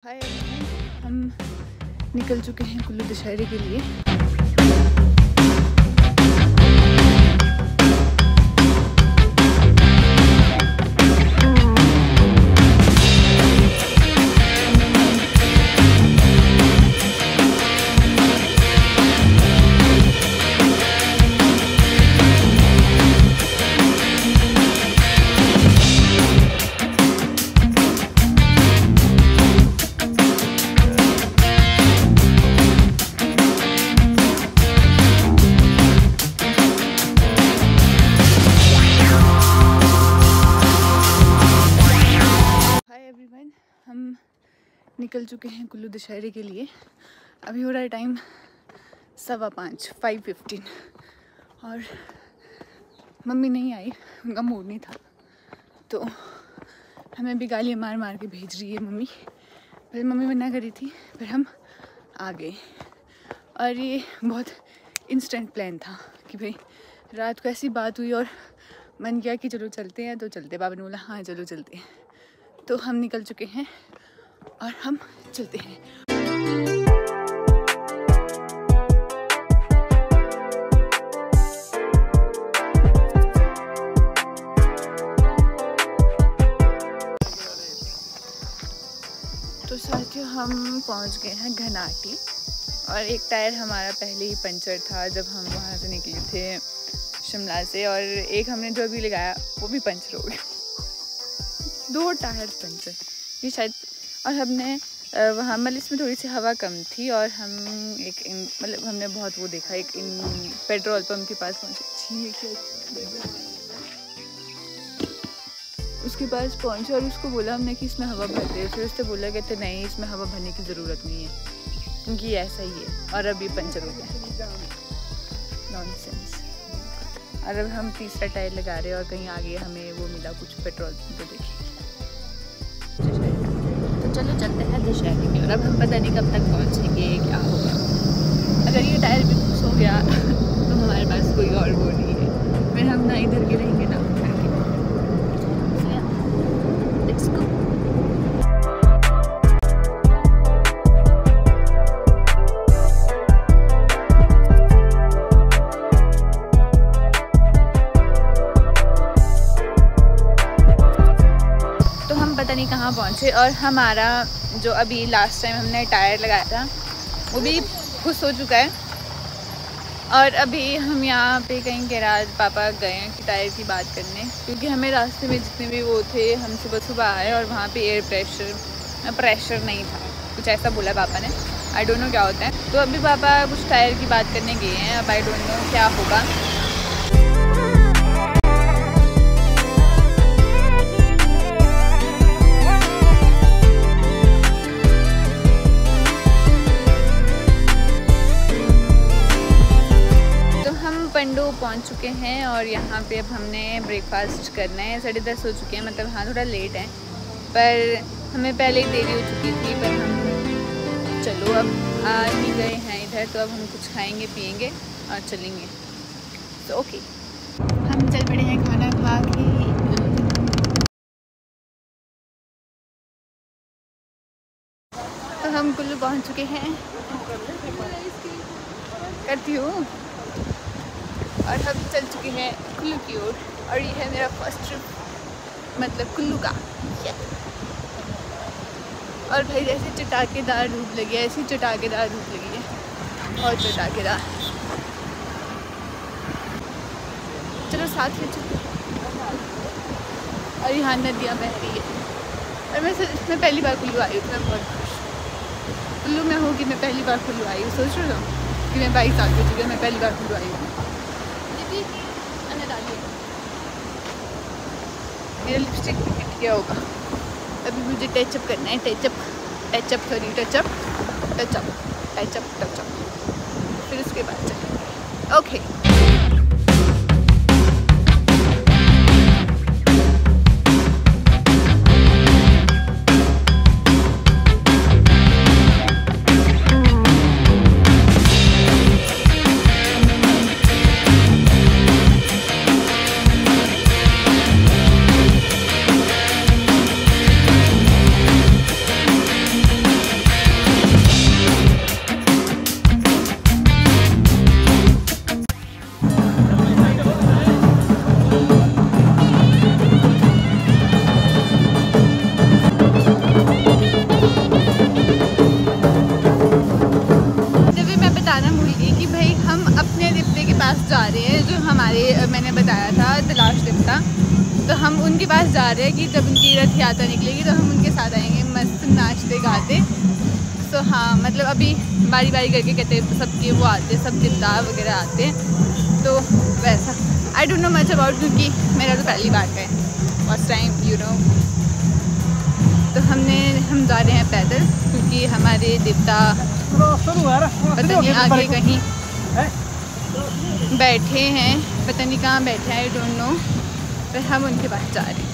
Hi everyone, हम निकल चुके हैं कुल्लू दशहरे के लिए। हम निकल चुके हैं कुल्लू दशहरे के लिए। अभी हो रहा है टाइम 5:15 और मम्मी नहीं आई, उनका मूड नहीं था, तो हमें भी गालियाँ मार मार के भेज रही है मम्मी। पहले मम्मी मना करी थी, फिर हम आ गए। और ये बहुत इंस्टेंट प्लान था कि भाई रात को ऐसी बात हुई और मन किया कि चलो चलते हैं, तो चलते। बाबा ने बोला हाँ चलो चलते हैं, तो हम निकल चुके हैं और हम चलते हैं। तो साथियों, हम पहुंच गए हैं घनाटी और एक टायर हमारा पहले ही पंचर था जब हम वहां से निकले थे शिमला से, और एक हमने जो अभी लगाया वो भी पंचर हो गया। 2 टायर पंचर ये शायद। और हमने वहाँ मतलब इसमें थोड़ी सी हवा कम थी और हम मतलब हमने बहुत वो देखा, एक पेट्रोल पंप के पास पहुँचे, उसके पास पहुँचे और उसको बोला हमने कि इसमें हवा भर दे। फिर उसने बोला कहते नहीं, इसमें हवा भरने की ज़रूरत नहीं है क्योंकि ऐसा ही है, और अभी पंचर हो गया। नॉनसेंस। और अब हम तीसरा टायर लगा रहे हैं और कहीं आगे हमें वो मिला कुछ पेट्रोल पंप, तो देखिए। तो चलो चलते हैं दशहरे में। और अब हम पता नहीं कब तक पहुँचेंगे, क्या होगा। अगर ये टायर भी खुश हो गया तो हमारे पास कोई और वो नहीं है, फिर हम ना इधर के रहेंगे ना उधर के। Let's go. पता नहीं कहाँ पहुँचे, और हमारा जो अभी लास्ट टाइम हमने टायर लगाया था वो भी खुश हो चुका है। और अभी हम यहाँ पे कहीं गैराज पापा गए हैं कि टायर की बात करने, क्योंकि हमें रास्ते में जितने भी वो थे, हम सुबह आए और वहाँ पे एयर प्रेशर नहीं था, कुछ ऐसा बोला पापा ने। आई डोंट नो क्या होता है। तो अभी पापा कुछ टायर की बात करने गए हैं, अब आई डोंट नो क्या होगा। पंडो पहुंच चुके हैं और यहाँ पे अब हमने ब्रेकफास्ट करना है। 10:30 हो चुके हैं, मतलब हाँ थोड़ा लेट है, पर हमें पहले ही देरी हो चुकी थी। पर हम चलो अब आ ही गए हैं इधर, तो अब हम कुछ खाएंगे पिएंगे और चलेंगे। तो ओके, हम चल पड़े हैं खाना खा के। तो हम कुल्लू पहुँच चुके हैं, करती हूँ, और हम चल चुके हैं कुल्लू की ओर। और ये है मेरा फर्स्ट ट्रिप, मतलब कुल्लू का। और भाई जैसे चटाकेदार धूप लगी है, ऐसी चटाकेदार धूप लगी है, और चटाकेदार। चलो साथ में चलते। और यहाँ नदियाँ बह रही है। और मैं पहली बार कुल्लू आई हूँ, मैं बहुत खुश। कुल्लू में हूँ कि मैं पहली बार कुल्लू आई हूँ। सोच रही हूँ कि मैं 22 साल की चुकी हूँ, मैं पहली बार कुल्लू आई हूँ। मेरा लिपस्टिक क्या होगा, अभी मुझे टचअप करना है। टचअप फिर उसके बाद चलेंगे। ओके। उनके पास जा रहे हैं कि जब उनकी रथ यात्रा निकलेगी तो हम उनके साथ आएंगे मस्त नाचते गाते। तो हाँ मतलब अभी बारी बारी करके कहते हैं सबके वो आते हैं, सब देवता वगैरह आते हैं। तो वैसा I don't know much about, क्योंकि मेरा तो पहली बार का है फर्स्ट टाइम यू नो। तो हम जा रहे हैं पैदल, क्योंकि हमारे देवता पता नहीं आगे कहीं बैठे हैं, पता नहीं कहाँ बैठे हैं, आई डोंट नो, पर हम उनके पास जा रहे हैं।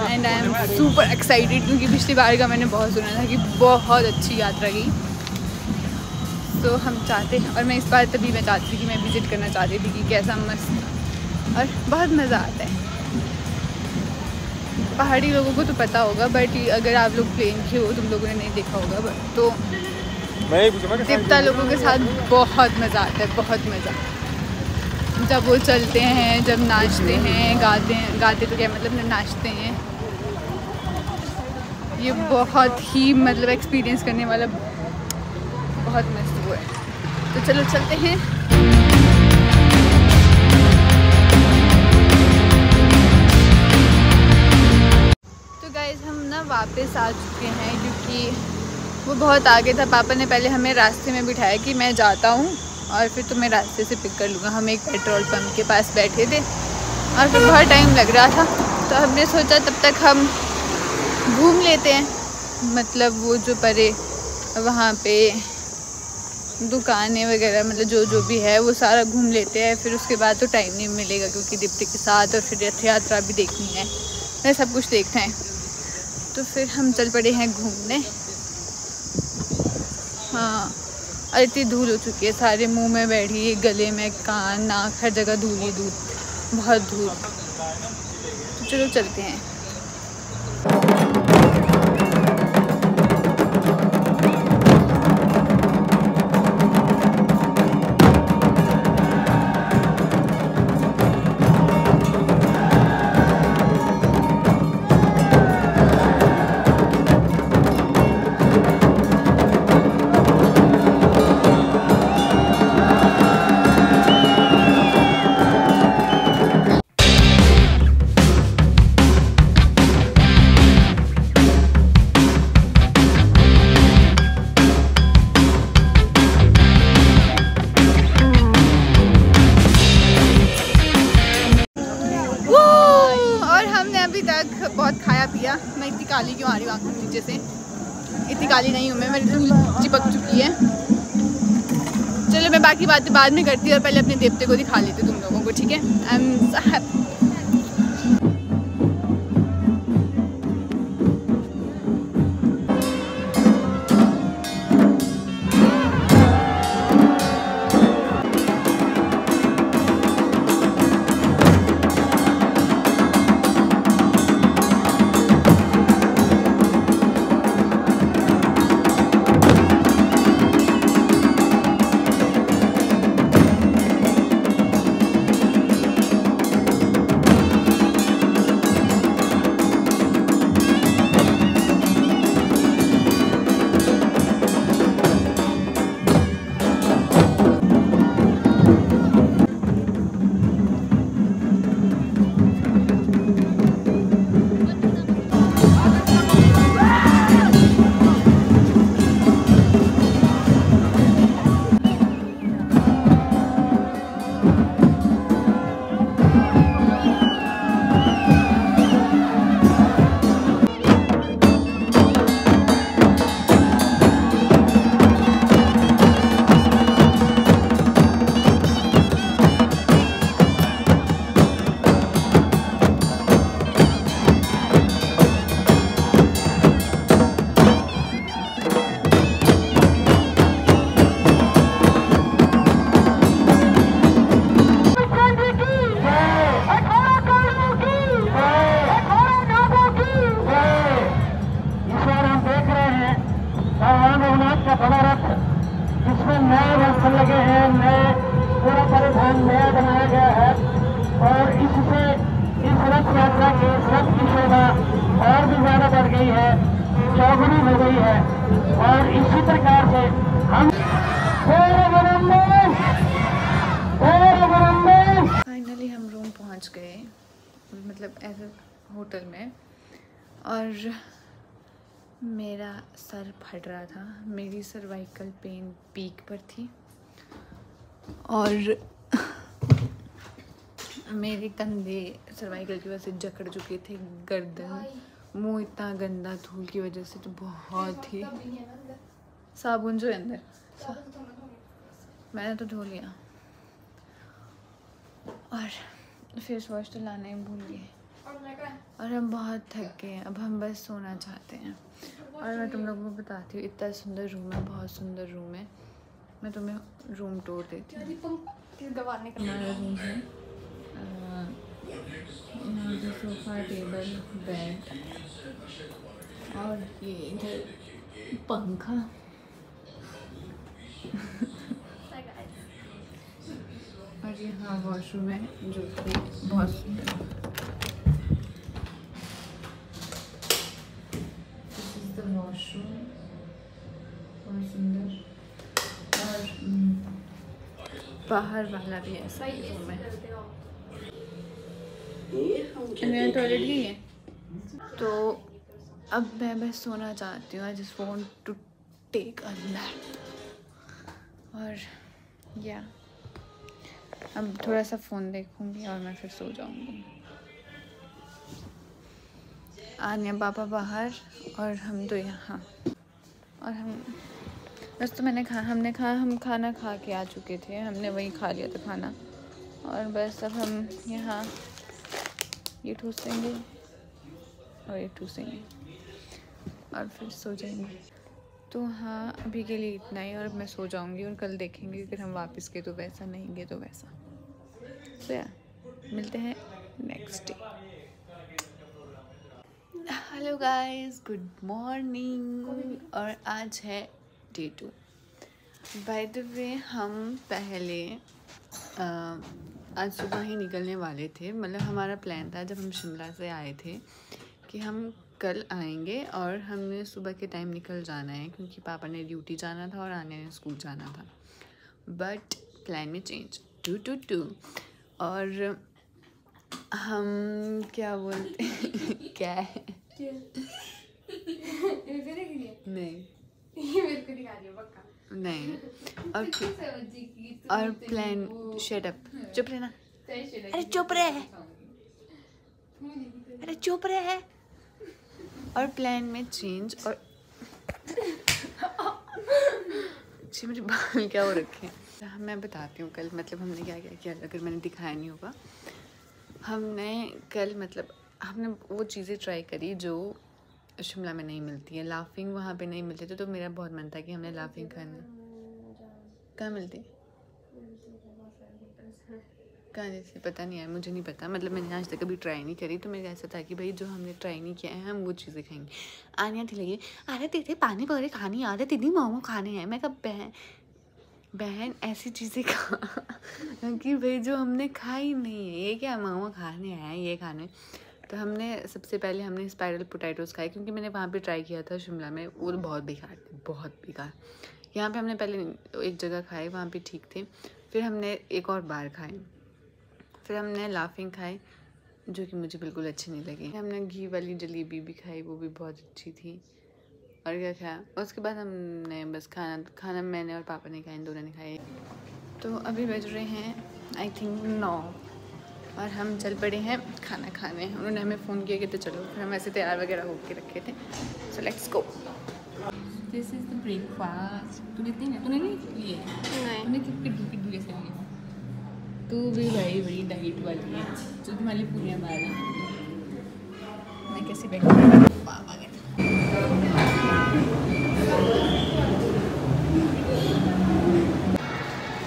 And I am super excited, क्योंकि पिछली बार का मैंने बहुत सुना था कि बहुत अच्छी यात्रा गई। तो हम चाहते हैं, और मैं इस बार तभी मैं चाहती थी कि मैं विज़िट करना चाहती थी कि कैसा मस्त और बहुत मज़ा आता है। पहाड़ी लोगों को तो पता होगा, बट अगर आप लोग प्लेन के हो तुम लोगों ने नहीं देखा होगा, बट तो देवता लोगों के साथ बहुत मज़ा आता है, बहुत मज़ा। जब वो चलते हैं, जब नाचते हैं, गाते तो क्या मतलब नाचते हैं, ये बहुत ही मतलब एक्सपीरियंस करने वाला बहुत मस्त वो है। तो चलो चलते हैं। तो गाइस हम ना वापस आ चुके हैं, क्योंकि वो बहुत आगे था। पापा ने पहले हमें रास्ते में बिठाया कि मैं जाता हूँ और फिर तुम्हें रास्ते से पिक कर लूँगा। हम एक पेट्रोल पंप के पास बैठे थे और फिर बहुत टाइम लग रहा था, तो हमने सोचा तब तक हम घूम लेते हैं, मतलब वो जो परे वहाँ पे दुकानें वगैरह मतलब जो भी है वो सारा घूम लेते हैं। फिर उसके बाद तो टाइम नहीं मिलेगा, क्योंकि दीप्ति के साथ और फिर रथ यात्रा भी देखनी है, मैं सब कुछ देखना है। तो फिर हम चल पड़े हैं घूमने। हाँ, और इतनी धूल हो चुकी है, सारे मुंह में बैठी है, गले में, कान, नाक, हर जगह धूल ही धूल, बहुत धूल। तो चलो चलते हैं। बहुत खाया पिया। मैं इतनी काली क्यों आ रही हूँ आँखों नीचे से? इतनी काली नहीं हूँ मैं, मेरी तो चिपक चुकी है। चलो मैं बाकी बातें बाद में करती हूँ, और पहले अपने देवते को दिखा लेती हूँ तुम लोगों को, ठीक है? I am so happy. चौगुनी हो गई है। और इसी प्रकार से हम फाइनली हम रूम पहुंच गए। मतलब ऐसे होटल में, और मेरा सर फट रहा था, मेरी सर्वाइकल पेन पीक पर थी और मेरे कंधे सर्वाइकल की वजह से जकड़ चुके थे, गर्दन, मुंह इतना गंदा धूल की वजह से, तो बहुत ही साबुन जो है अंदर मैंने तो धो लिया, और फेस वॉश तो लाना ही भूल गए, और हम बहुत थक गए हैं, अब हम बस सोना चाहते हैं। और मैं तुम लोगों को बताती हूँ, इतना सुंदर रूम है, बहुत सुंदर रूम है, मैं तुम्हें रूम टूर देती हूँ। हमारा रूम है, यहाँ पे सोफ़ा, टेबल, बेड, और ये इधर पंखा और यहाँ वॉशरूम है जो कि बहुत सुंदर है। दिस इज द वॉशरूम, बहुत सुंदर, और बाहर वाला भी ऐसा ही रूम है। मेरा टॉयलेट ही है, तो अब मैं बस सोना चाहती हूँ। I just want to take a nap, और या अब थोड़ा सा फ़ोन देखूँगी और मैं फिर सो जाऊँगी। आन्या पापा बाहर और हम तो यहाँ, और हम बस, तो हम खाना खा के आ चुके थे, हमने वही खा लिया था खाना, और बस अब हम यहाँ ये ठूसेंगे और ये ठूसेंगे और फिर सो जाएंगे। तो हाँ, अभी के लिए इतना ही, और मैं सो जाऊंगी, और कल देखेंगे अगर हम वापस गए तो वैसा, नहीं गए तो वैसा। तो यार मिलते हैं next day. Hello guys, good morning, और आज है डे 2। बाय द वे, हम पहले आज सुबह ही निकलने वाले थे, मतलब हमारा प्लान था जब हम शिमला से आए थे कि हम कल आएंगे और हमने सुबह के टाइम निकल जाना है, क्योंकि पापा ने ड्यूटी जाना था और आने ने स्कूल जाना था। बट प्लान में चेंज टू और हम क्या बोलते क्या है नहीं, और प्लान, शट अप, चुप रहना, अरे चुप रहे, अरे चुप रहे, और प्लान में चेंज, और जी मेरे बाल क्या हो रखे हैं। मैं बताती हूँ कल मतलब हमने क्या क्या किया, अगर मैंने दिखाया नहीं होगा। हमने कल मतलब हमने वो चीज़ें ट्राई करी जो शिमला में नहीं मिलती है। लाफिंग वहाँ पे नहीं मिलती थी, तो मेरा बहुत मन था कि हमने लाफिंग खाना। कहाँ मिलती, कहाँ जैसे पता नहीं है, मुझे नहीं पता, मतलब मैंने आज तक कभी ट्राई नहीं करी, तो मेरा ऐसा था कि भाई जो हमने ट्राई नहीं किया है हम वो चीज़ें खाएंगे। आनिया थी लगी, अरे दीदी पानी पूरी खानी याद है, दीदी मोमो खाने हैं। मैं कब बहन ऐसी चीज़ें खा कि भाई जो हमने खाई नहीं है, ये क्या मोमो खाने हैं, ये खाने। तो हमने सबसे पहले हमने स्पाइरल पोटैटोज़ खाए, क्योंकि मैंने वहाँ पे ट्राई किया था शिमला में, वो बहुत बेकार थे, बहुत बेकार। यहाँ पे हमने पहले एक जगह खाए, वहाँ पे ठीक थे, फिर हमने एक और बार खाए, फिर हमने लाफिंग खाए जो कि मुझे बिल्कुल अच्छी नहीं लगी। हमने घी वाली जलेबी भी खाई, वो भी बहुत अच्छी थी। और क्या खाया, उसके बाद हमने बस खाना मैंने और पापा ने खाया, इन दोनों ने खाए। तो अभी बज रहे हैं आई थिंक 9, और हम चल पड़े हैं खाना खाने। उन्होंने हमें फ़ोन किया कि तो चलो, फिर हम ऐसे तैयार वगैरह होके रखे थे। So let's go. This is the breakfast. तूने नहीं लिए? नहीं, तूने किड्डू जैसे लिए। तू भी भाई बड़ी डाइट वाली है, जो तुम्हारी पूरी मारी। मैं कैसी बैठी पापा के।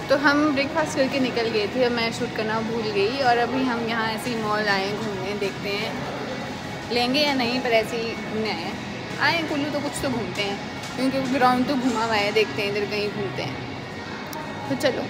तो हम ब्रेकफास्ट करके निकल गए थे, मैं शूट करना भूल गई, और अभी हम यहाँ ऐसे ही मॉल आए घूमने, देखते हैं लेंगे या नहीं, पर ऐसे ही घूमने आए कुल्लू, तो कुछ तो घूमते हैं, क्योंकि ग्राउंड तो घुमा हुआ है, देखते हैं इधर कहीं घूमते हैं, तो चलो।